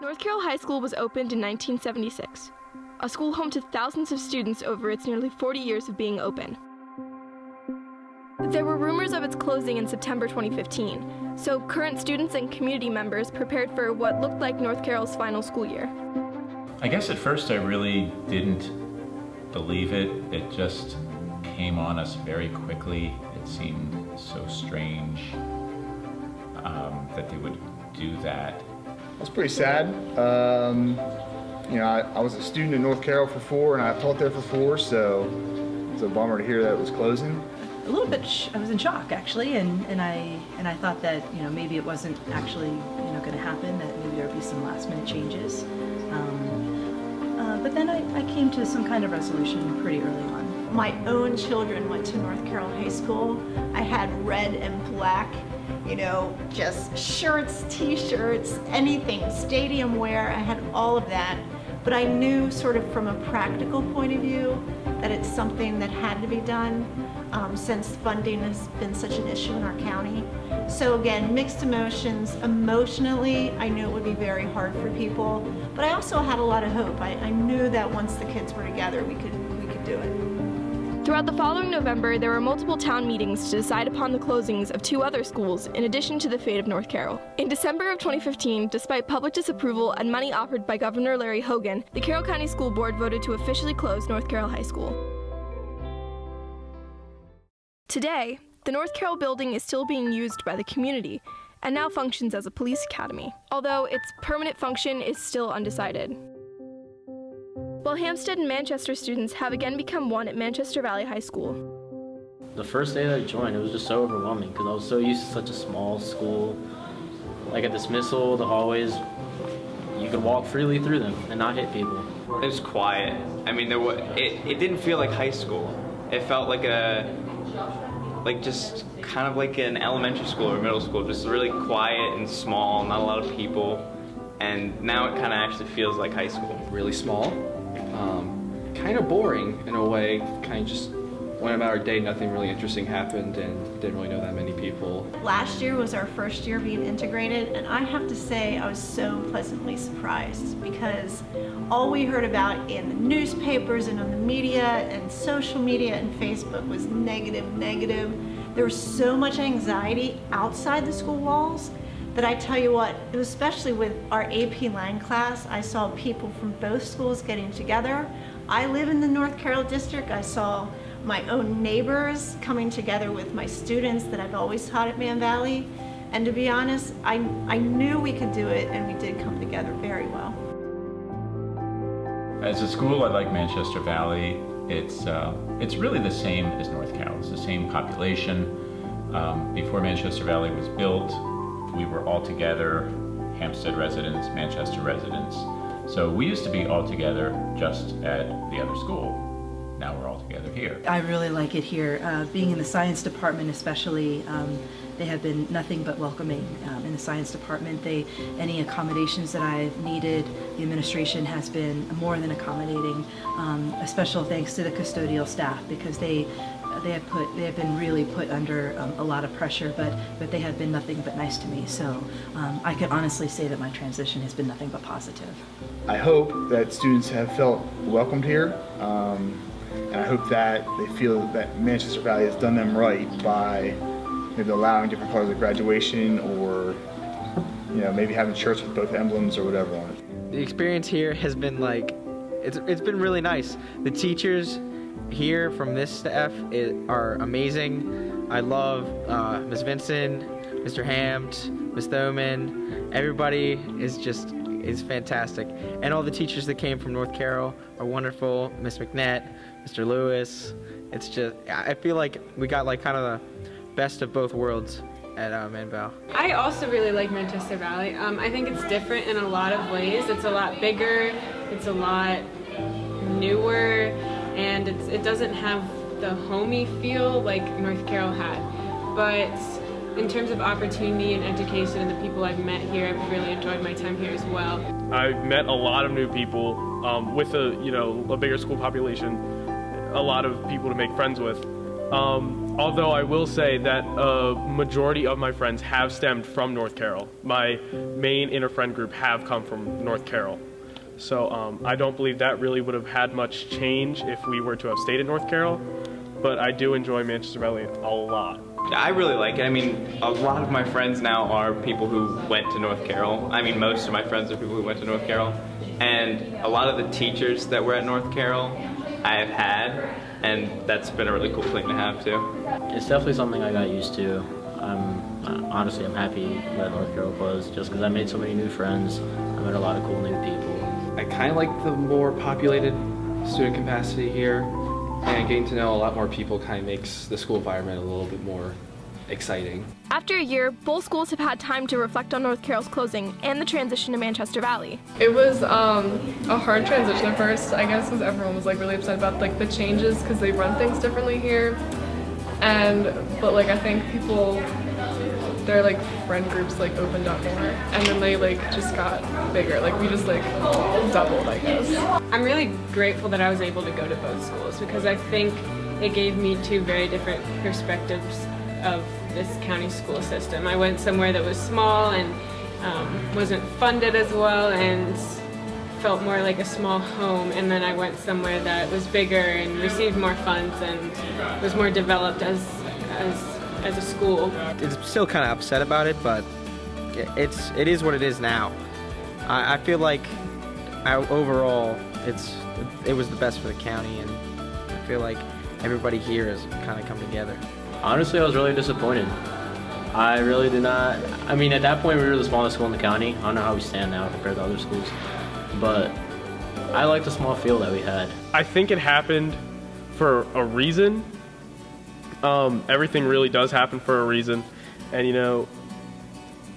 North Carroll High School was opened in 1976, a school home to thousands of students over its nearly 40 years of being open. There were rumors of its closing in September 2015, so current students and community members prepared for what looked like North Carroll's final school year. I guess at first I really didn't believe it. It just came on us very quickly. It seemed so strange that they would do that. It's pretty sad. I was a student in North Carroll for 4 and I taught there for 4, so it's a bummer to hear that it was closing. A little bit, I was in shock actually, and I thought that maybe it wasn't actually going to happen, that maybe there would be some last minute changes. But then I came to some kind of resolution pretty early on. My own children went to North Carroll High School. I had red and black, just shirts, t-shirts, anything, stadium wear. I had all of that. But I knew sort of from a practical point of view that it's something that had to be done since funding has been such an issue in our county. So again, mixed emotions. Emotionally, I knew it would be very hard for people, but I also had a lot of hope. I knew that once the kids were together, we could do it. Throughout the following November, there were multiple town meetings to decide upon the closings of 2 other schools, in addition to the fate of North Carroll. In December of 2015, despite public disapproval and money offered by Governor Larry Hogan, the Carroll County School Board voted to officially close North Carroll High School. Today, the North Carroll building is still being used by the community and now functions as a police academy, although its permanent function is still undecided. While Hampstead and Manchester students have again become one at Manchester Valley High School. The first day that I joined, it was just so overwhelming because I was so used to such a small school. Like at dismissal, the hallways, you could walk freely through them and not hit people. It was quiet. I mean, it didn't feel like high school. It felt like just kind of like an elementary school or middle school, just really quiet and small, not a lot of people. And now it kind of actually feels like high school. Really small, kind of boring in a way, kind of just went about our day, nothing really interesting happened and didn't really know that many people. Last year was our first year being integrated, and I have to say I was so pleasantly surprised because all we heard about in the newspapers and on the media and social media and Facebook was negative. There was so much anxiety outside the school walls that I tell you what, especially with our AP Lang class, I saw people from both schools getting together. I live in the North Carroll district. I saw my own neighbors coming together with my students that I've always taught at Man Valley. And to be honest, I knew we could do it, and we did come together very well. As a school, I like Manchester Valley. It's really the same as North Carroll. It's the same population. Before Manchester Valley was built, we were all together, Hampstead residents, Manchester residents. So we used to be all together just at the other school. Now we're all together here. I really like it here. Being in the science department especially, they have been nothing but welcoming. In the science department, any accommodations that I've needed, the administration has been more than accommodating. A special thanks to the custodial staff because they have been really put under a lot of pressure, but they have been nothing but nice to me. So I could honestly say that my transition has been nothing but positive. I hope that students have felt welcomed here, and I hope that they feel that Manchester Valley has done them right by maybe allowing different colors at graduation, or maybe having shirts with both emblems or whatever on it. The experience here has been it's been really nice. The teachers here from this staff are amazing. I love Ms. Vincent, Mr. Hamt, Ms. Thoman. Everybody is fantastic. And all the teachers that came from North Carroll are wonderful. Ms. McNett, Mr. Lewis. I feel like we got kind of the best of both worlds at Manval. I also really like Manchester Valley. I think it's different in a lot of ways. It's a lot bigger, it's a lot newer, and it doesn't have the homey feel like North Carroll had. But in terms of opportunity and education and the people I've met here, I've really enjoyed my time here as well. I've met a lot of new people with a bigger school population, a lot of people to make friends with. Although I will say that a majority of my friends have stemmed from North Carroll. My main inner friend group have come from North Carroll. So I don't believe that really would have had much change if we were to have stayed in North Carroll, but I do enjoy Manchester Valley a lot. I really like it. I mean, a lot of my friends now are people who went to North Carroll. I mean, most of my friends are people who went to North Carroll. And a lot of the teachers that were at North Carroll I have had, and that's been a really cool thing to have too. It's definitely something I got used to. Honestly, I'm happy that North Carroll closed just because I made so many new friends. I met a lot of cool new people. I kind of like the more populated student capacity here, and getting to know a lot more people kind of makes the school environment a little bit more exciting. After a year, both schools have had time to reflect on North Carroll's closing and the transition to Manchester Valley. It was a hard transition at first, I guess, because everyone was like really upset about like the changes because they run things differently here. But like I think people, their like friend groups like opened up more, and then they like just got bigger. Like we just like doubled, I guess. I'm really grateful that I was able to go to both schools because I think it gave me two very different perspectives of this county school system. I went somewhere that was small and wasn't funded as well and felt more like a small home, and then I went somewhere that was bigger and received more funds and was more developed as a school. It's still kind of upset about it, but it is what it is now. I feel like overall it was the best for the county, and I feel like everybody here has kind of come together. Honestly, I was really disappointed. I really did not. I mean, at that point, we were the smallest school in the county. I don't know how we stand now compared to other schools, but I like the small field that we had. I think it happened for a reason. Everything really does happen for a reason, and you know,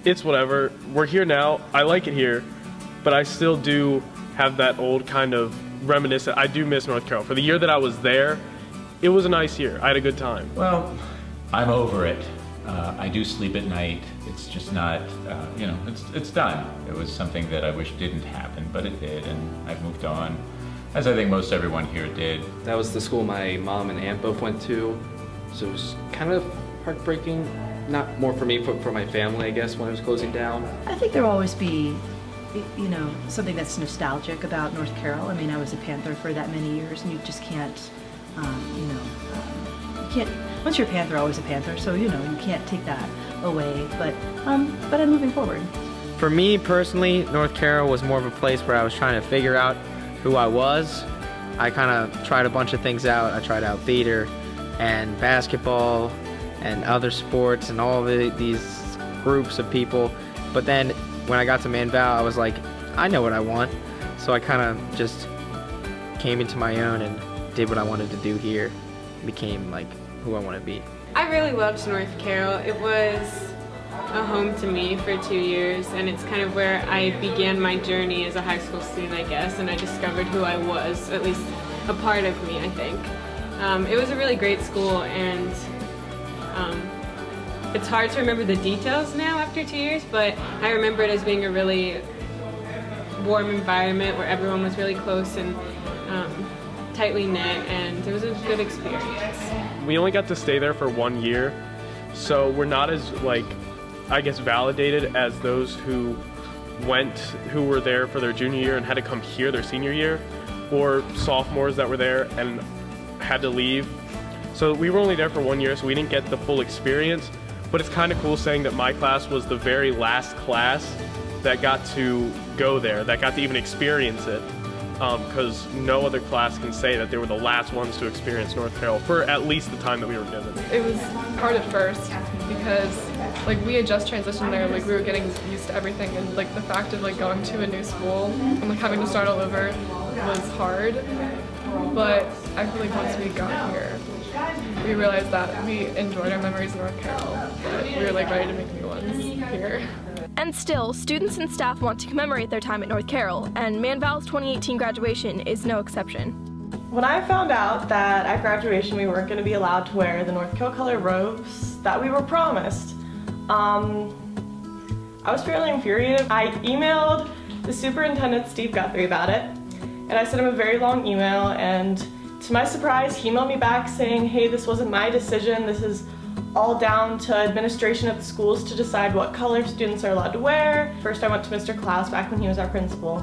it's whatever. We're here now. I like it here, but I still do have that old kind of reminiscent. I do miss North Carroll. For the year that I was there, it was a nice year. I had a good time. Well, I'm over it. I do sleep at night. It's just not, you know, it's done. It was something that I wish didn't happen, but it did, and I've moved on, as I think most everyone here did. That was the school my mom and aunt both went to, so it was kind of heartbreaking. Not more for me, but for my family, I guess, when it was closing down. I think there will always be, you know, something that's nostalgic about North Carroll. I mean, I was a Panther for that many years, and you just can't, you can't. Once you're a Panther, always a Panther. So you know, you can't take that away. But I'm moving forward. For me personally, North Carroll was more of a place where I was trying to figure out who I was. I kind of tried a bunch of things out. I tried out theater and basketball and other sports and all these groups of people. But then when I got to Manval, I was like, I know what I want. So I kind of just came into my own and did what I wanted to do here. Became like who I want to be. I really loved North Carroll. It was a home to me for 2 years, and it's kind of where I began my journey as a high school student, I guess, and I discovered who I was, at least a part of me, I think. It was a really great school, and it's hard to remember the details now after 2 years, but I remember it as being a really warm environment where everyone was really close and tightly knit, and it was a good experience. We only got to stay there for 1 year, so we're not as, like, I guess, validated as those who were there for their junior year and had to come here their senior year, or sophomores that were there and had to leave. So we were only there for 1 year, so we didn't get the full experience, but it's kind of cool saying that my class was the very last class that got to go there, that got to even experience it. Because no other class can say that they were the last ones to experience North Carroll for at least the time that we were given. It was hard at first because like we had just transitioned there, like we were getting used to everything, and like the fact of like going to a new school and like having to start all over was hard. But I feel like once we got here, we realized that we enjoyed our memories in North Carroll, but we were like ready to make new ones here. And still, students and staff want to commemorate their time at North Carroll, and Manval's 2018 graduation is no exception. When I found out that at graduation we weren't going to be allowed to wear the North Carroll color robes that we were promised, I was fairly infuriated. I emailed the superintendent, Steve Guthrie, about it, and I sent him a very long email, and To my surprise, he emailed me back saying, hey, this wasn't my decision. This is all down to administration at the schools to decide what color students are allowed to wear. First I went to Mr. Klaus back when he was our principal,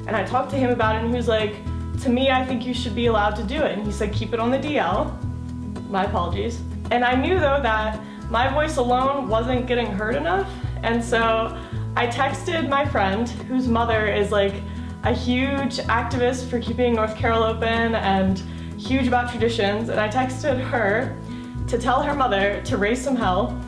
and I talked to him about it, and he was like, to me, I think you should be allowed to do it. And he said, keep it on the DL. My apologies. And I knew though that my voice alone wasn't getting heard enough, and so I texted my friend, whose mother is like a huge activist for keeping North Carroll open and huge about traditions, and I texted her to tell her mother to raise some hell,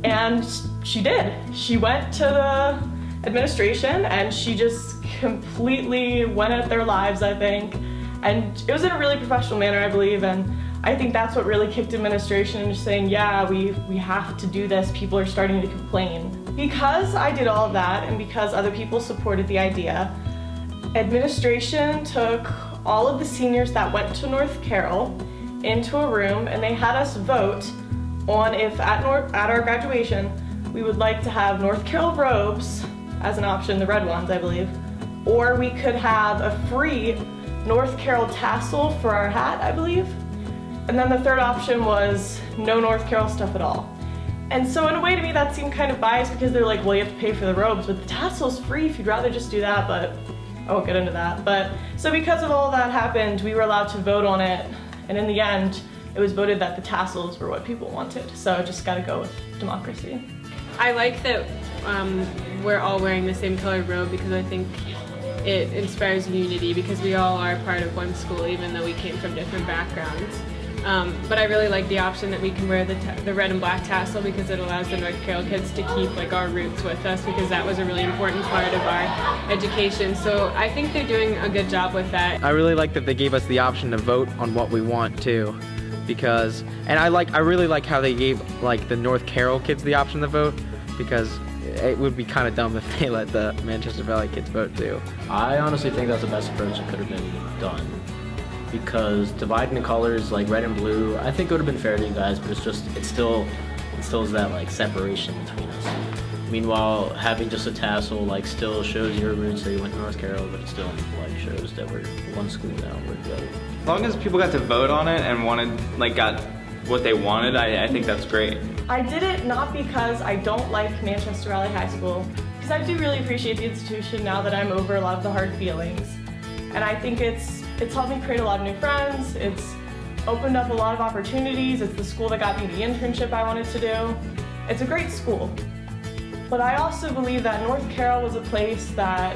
and she did. She went to the administration and she just completely went at their lives, I think, and it was in a really professional manner, I believe, and I think that's what really kicked administration into saying, yeah, we have to do this, people are starting to complain. Because I did all of that and because other people supported the idea, administration took all of the seniors that went to North Carroll into a room and they had us vote on if at our graduation we would like to have North Carroll robes as an option, the red ones I believe, or we could have a free North Carroll tassel for our hat, I believe. And then the third option was no North Carroll stuff at all. And so in a way to me that seemed kind of biased because they're like, well, you have to pay for the robes, but the tassel's free if you'd rather just do that, but I won't get into that. But so because of all that happened, we were allowed to vote on it, and in the end, it was voted that the tassels were what people wanted. So I just gotta go with democracy. I like that we're all wearing the same colored robe because I think it inspires unity because we all are part of one school even though we came from different backgrounds. But I really like the option that we can wear the red and black tassel because it allows the North Carroll kids to keep like our roots with us because that was a really important part of our education. So I think they're doing a good job with that. I really like that they gave us the option to vote on what we want too, because, and I really like how they gave like the North Carroll kids the option to vote because it would be kind of dumb if they let the Manchester Valley kids vote too. I honestly think that's the best approach that could have been done. Because dividing the colors like red and blue, I think it would have been fair to you guys, but it still is that like separation between us. Meanwhile, having just a tassel like still shows your roots that you went to North Carroll, but it still like shows that we're one school now, we're together. As long as people got to vote on it and got what they wanted, I think that's great. I did it not because I don't like Manchester Valley High School, because I do really appreciate the institution now that I'm over a lot of the hard feelings. And I think it's helped me create a lot of new friends, it's opened up a lot of opportunities, it's the school that got me the internship I wanted to do. It's a great school. But I also believe that North Carroll was a place that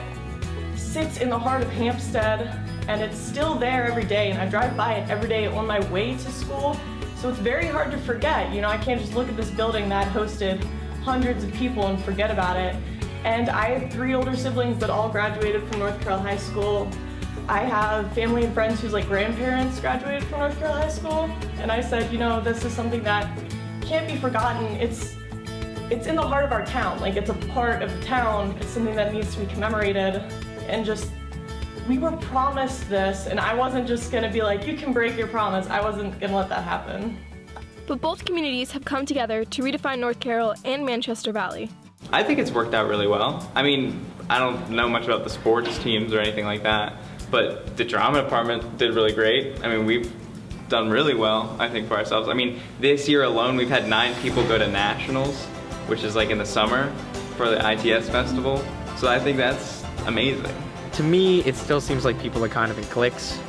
sits in the heart of Hampstead, and it's still there every day, and I drive by it every day on my way to school, so it's very hard to forget. You know, I can't just look at this building that hosted hundreds of people and forget about it. And I have 3 older siblings that all graduated from North Carroll High School. I have family and friends whose like grandparents graduated from North Carroll High School, and I said, you know, this is something that can't be forgotten. It's in the heart of our town, like it's a part of the town. It's something that needs to be commemorated, and just we were promised this, and I wasn't just gonna be like, you can break your promise. I wasn't gonna let that happen. But both communities have come together to redefine North Carroll and Manchester Valley. I think it's worked out really well. I mean, I don't know much about the sports teams or anything like that, but the drama department did really great. I mean, we've done really well, I think, for ourselves. I mean, this year alone, we've had 9 people go to nationals, which is like in the summer for the ITS festival. So I think that's amazing. To me, it still seems like people are kind of in cliques.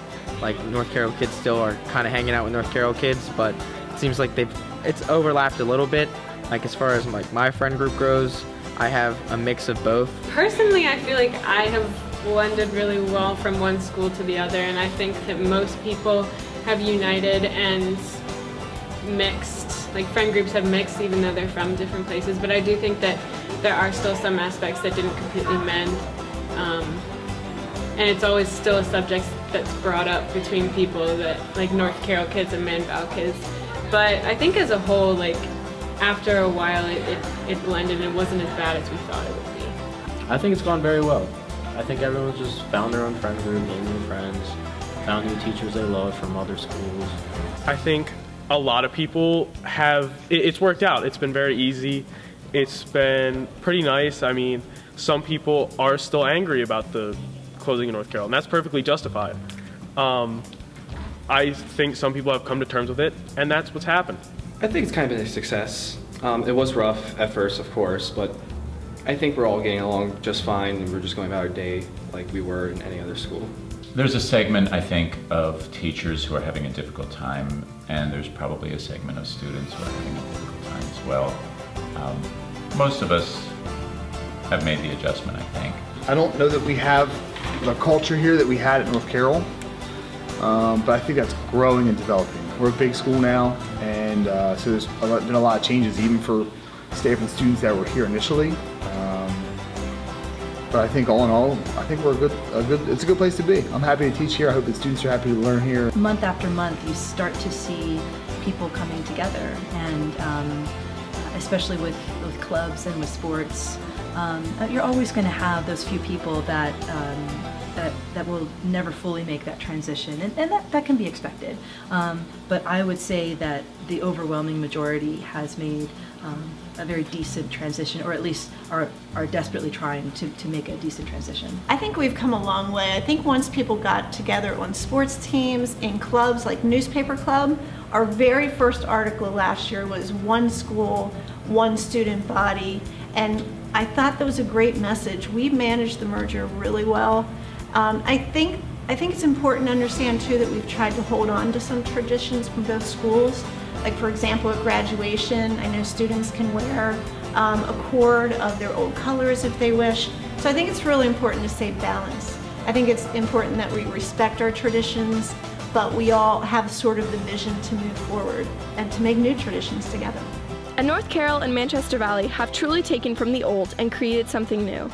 Like North Carroll kids still are kind of hanging out with North Carroll kids, but it seems like it's overlapped a little bit. Like as far as like my friend group goes, I have a mix of both. Personally, I feel like I have blended really well from one school to the other, and I think that most people have united and mixed, like friend groups have mixed even though they're from different places, but I do think that there are still some aspects that didn't completely mend, and it's always still a subject that's brought up between people, that like North Carroll kids and Manval kids, but I think as a whole, like after a while it blended and it wasn't as bad as we thought it would be. I think it's gone very well. I think everyone's just found their own friend group, made new friends, found new teachers they love from other schools. I think a lot of people it's worked out. It's been very easy. It's been pretty nice. I mean, some people are still angry about the closing in North Carroll, and that's perfectly justified. I think some people have come to terms with it, and that's what's happened. I think it's kind of been a success. It was rough at first, of course, but I think we're all getting along just fine, and we're just going about our day like we were in any other school. There's a segment, I think, of teachers who are having a difficult time, and there's probably a segment of students who are having a difficult time as well. Most of us have made the adjustment, I think. I don't know that we have the culture here that we had at North Carroll, but I think that's growing and developing. We're a big school now, and so there's been a lot of changes, even for staff and students that were here initially. But I think all in all, I think it's a good place to be. I'm happy to teach here. I hope the students are happy to learn here. Month after month, you start to see people coming together, and especially with clubs and with sports, you're always going to have those few people that will never fully make that transition, and that can be expected. But I would say that the overwhelming majority has made a very decent transition, or at least are desperately trying to make a decent transition. I think we've come a long way. I think once people got together on sports teams, in clubs like Newspaper Club, our very first article last year was one school, one student body, and I thought that was a great message. We've managed the merger really well. I think it's important to understand too that we've tried to hold on to some traditions from both schools. Like for example, at graduation, I know students can wear a cord of their old colors if they wish. So I think it's really important to stay balanced. I think it's important that we respect our traditions, but we all have sort of the vision to move forward and to make new traditions together. And North Carroll and Manchester Valley have truly taken from the old and created something new.